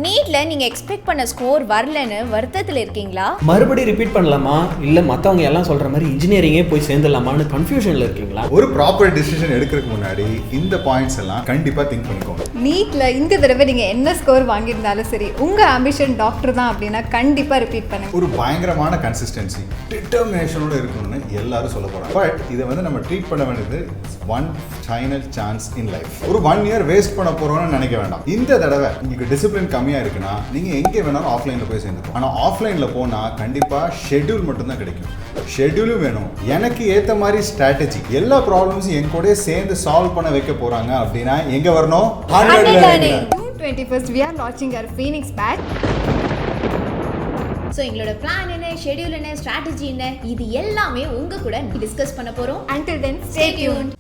நீட்ல நீங்க எக்ஸ்பெக்ட் பண்ண ஸ்கோர் வரலன்னு வருத்தத்துல இருக்கீங்களா? மறுபடியும் ரிப்பீட் பண்ணலாமா இல்ல மத்தவங்க எல்லாம் சொல்ற மாதிரி இன்ஜினியரிங்கே போய் சேர்ந்துடலாமான்னு கன்ஃபியூஷன்ல இருக்கீங்களா? ஒரு ப்ராப்பர் டிசிஷன் எடுக்கிறதுக்கு முன்னாடி இந்த பாயிண்ட்ஸ் எல்லாம் கண்டிப்பா திங்க் பண்ணிக்கோங்க. நீட்ல இந்த தடவை நீங்க என்ன ஸ்கோர் வாங்கியிருந்தாலும் சரி, உங்க ஆம்பிஷன் டாக்டர் தான் அப்படின்னா கண்டிப்பா ரிப்பீட் பண்ணுங்க. ஒரு பயங்கரமான கன்சிஸ்டன்சி டிட்டர்மினேஷனோட இருக்கணும்னு எல்லாரும் சொல்ல போறாங்க. பட் இதை வந்து நம்ம ட்ரீட் பண்ண வேண்டியது one final chance in life. ஒரு 1 year வேஸ்ட் பண்ண போறோம்னு நினைக்க வேண்டாம். இந்த தடவை உங்களுக்கு டிசிப்ளின் கம்மியா இருக்குன்னா நீங்க எங்கே வேணாலும் ஆஃப்லைன்ல போய் சேர்ந்துக்கலாம். ஆனா ஆஃப்லைன்ல போனா கண்டிப்பா ஷெட்யூல் மட்டும் தான் கிடைக்கும். ஷெட்யூலும் வேணும், எனக்கு ஏத்த மாதிரி ஸ்ட்ராட்டஜி, எல்லா ப்ராப்ளம்ஸும் என் கூட சேர்ந்து சால்வ் பண்ண வைக்க போறாங்க அப்படின்னா எங்க வரணும்? June 21st we are launching our Phoenix batch. So எங்களோட பிளான் என்ன, ஷெட்யூல் என்ன, ஸ்ட்ராட்டஜி என்ன, இது எல்லாமே உங்க கூட டிஸ்கஸ் பண்ண போறோம். Until then, stay tuned.